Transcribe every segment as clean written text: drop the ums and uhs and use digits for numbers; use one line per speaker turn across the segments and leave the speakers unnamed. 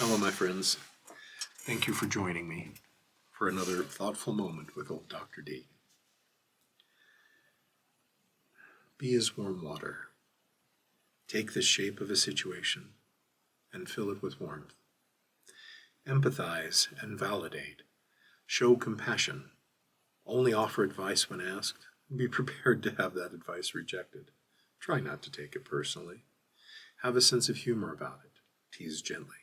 Hello, my friends. Thank you for joining me for another thoughtful moment with old Dr. D. Be as warm water. Take the shape of a situation and fill it with warmth. Empathize and validate. Show compassion. Only offer advice when asked. Be prepared to have that advice rejected. Try not to take it personally. Have a sense of humor about it. Tease gently.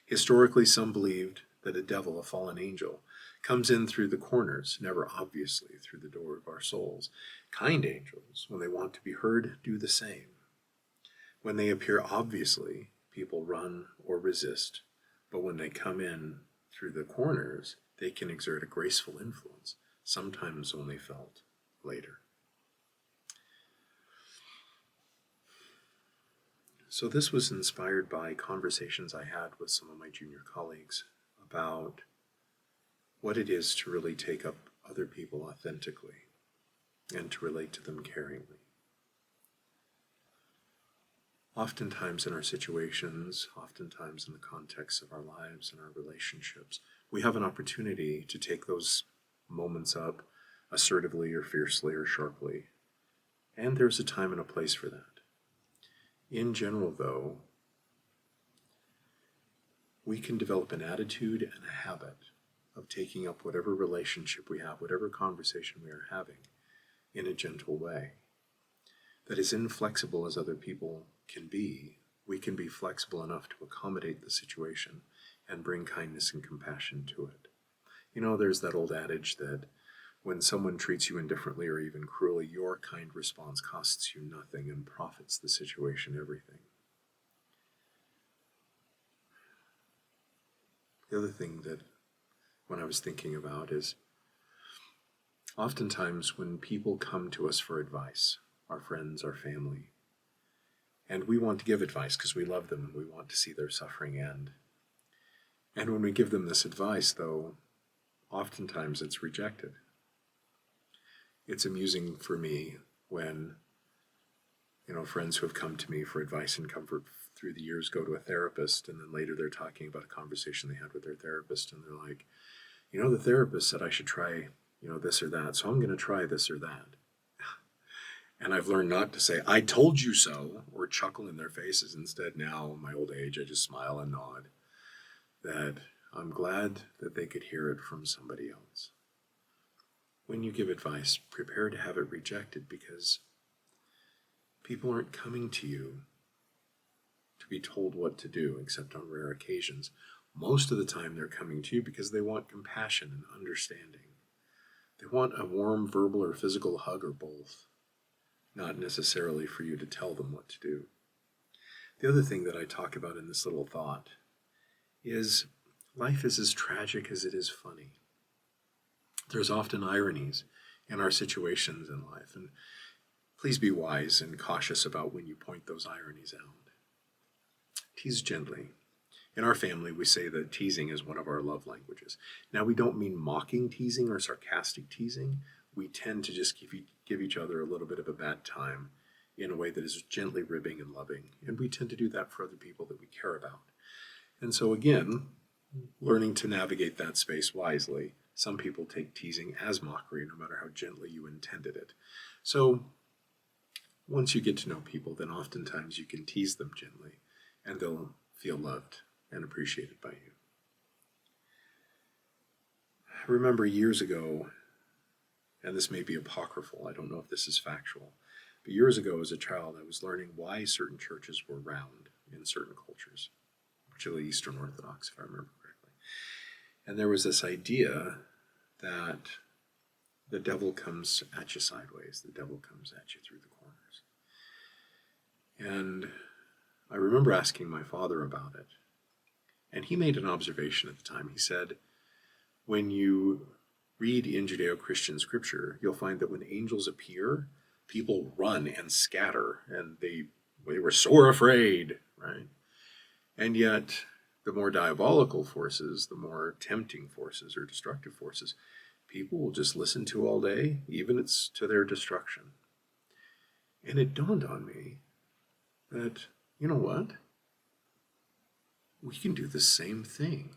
Historically, some believed that a devil, a fallen angel, comes in through the corners, never obviously through the door of our souls. Kind angels, when they want to be heard, do the same. When they appear obviously, people run or resist, but when they come in through the corners, they can exert a graceful influence, sometimes only felt later. So this was inspired by conversations I had with some of my junior colleagues about what it is to really take up other people authentically and to relate to them caringly. Oftentimes in our situations, oftentimes in the context of our lives and our relationships, we have an opportunity to take those moments up assertively or fiercely or sharply. And there's a time and a place for that. In general, though, we can develop an attitude and a habit of taking up whatever relationship we have, whatever conversation we are having, in a gentle way. That as inflexible as other people can be, we can be flexible enough to accommodate the situation and bring kindness and compassion to it. You know, there's that old adage that when someone treats you indifferently or even cruelly, your kind response costs you nothing and profits the situation everything. The other thing that when I was thinking about is oftentimes when people come to us for advice, our friends, our family, and we want to give advice because we love them and we want to see their suffering end. And when we give them this advice, though, oftentimes it's rejected. It's amusing for me when, friends who have come to me for advice and comfort through the years go to a therapist, and then later they're talking about a conversation they had with their therapist, and they're like, the therapist said I should try, this or that, so I'm going to try this or that. And I've learned not to say, I told you so, or chuckle in their faces. Instead, now, in my old age, I just smile and nod that I'm glad that they could hear it from somebody else. When you give advice, prepare to have it rejected because people aren't coming to you to be told what to do, except on rare occasions. Most of the time, they're coming to you because they want compassion and understanding. They want a warm verbal or physical hug or both, not necessarily for you to tell them what to do. The other thing that I talk about in this little thought is life is as tragic as it is funny. There's often ironies in our situations in life, and please be wise and cautious about when you point those ironies out. Tease gently. In our family, we say that teasing is one of our love languages. Now, we don't mean mocking teasing or sarcastic teasing. We tend to just give each other a little bit of a bad time in a way that is gently ribbing and loving, and we tend to do that for other people that we care about. And so again, learning to navigate that space wisely. Some people take teasing as mockery, no matter how gently you intended it. So once you get to know people, then oftentimes you can tease them gently, and they'll feel loved and appreciated by you. I remember years ago, and this may be apocryphal, I don't know if this is factual, but years ago as a child, I was learning why certain churches were round in certain cultures, particularly Eastern Orthodox, if I remember correctly. And there was this idea that the devil comes at you sideways. The devil comes at you through the corners. And I remember asking my father about it. And he made an observation at the time. He said, when you read in Judeo-Christian scripture, you'll find that when angels appear, people run and scatter. And they were sore afraid, right? And yet, the more diabolical forces, the more tempting forces or destructive forces, people will just listen to all day, even it's to their destruction. And it dawned on me that, you know what? we can do the same thing.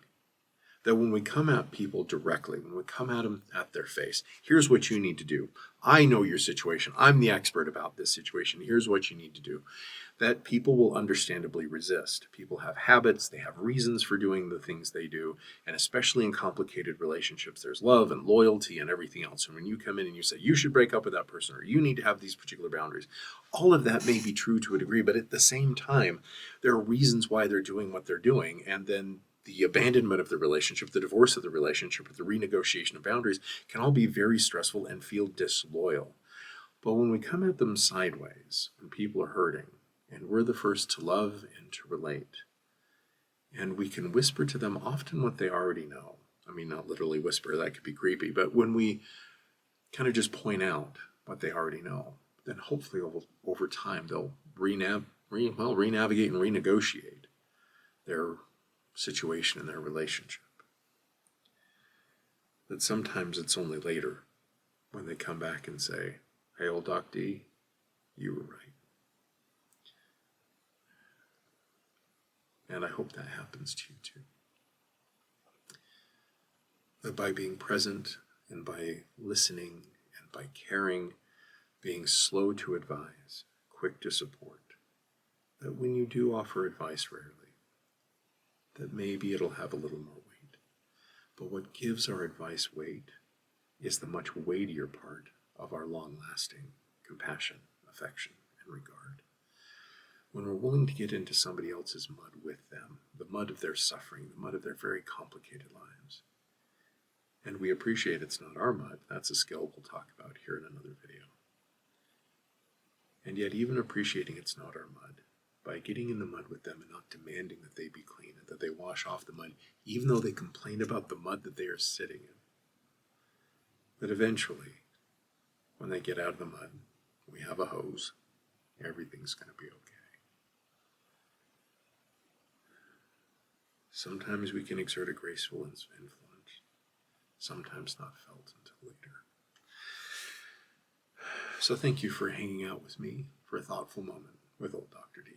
That when we come at people directly, when we come at them at their face, here's what you need to do. I know your situation. I'm the expert about this situation. Here's what you need to do. That people will understandably resist. People have habits, they have reasons for doing the things they do, and especially in complicated relationships, there's love and loyalty and everything else. And when you come in and you say, you should break up with that person, or you need to have these particular boundaries, all of that may be true to a degree, but at the same time, there are reasons why they're doing what they're doing, and then the abandonment of the relationship, the divorce of the relationship, or the renegotiation of boundaries can all be very stressful and feel disloyal. But when we come at them sideways, when people are hurting, and we're the first to love and to relate, and we can whisper to them often what they already know. I mean, not literally whisper, that could be creepy, but when we kind of just point out what they already know, then hopefully over time they'll renavigate and renegotiate their situation in their relationship. That sometimes it's only later when they come back and say, hey, old Doc D, you were right. And I hope that happens to you too. That by being present and by listening and by caring, being slow to advise, quick to support, that when you do offer advice rarely, that maybe it'll have a little more weight. But what gives our advice weight is the much weightier part of our long-lasting compassion, affection, and regard. When we're willing to get into somebody else's mud with them, the mud of their suffering, the mud of their very complicated lives, and we appreciate it's not our mud, that's a skill we'll talk about here in another video. And yet even appreciating it's not our mud, by getting in the mud with them and not demanding that they be clean and that they wash off the mud, even though they complain about the mud that they are sitting in. That eventually, when they get out of the mud, we have a hose, everything's going to be okay. Sometimes we can exert a graceful influence, sometimes not felt until later. So thank you for hanging out with me for a thoughtful moment with old Dr. D.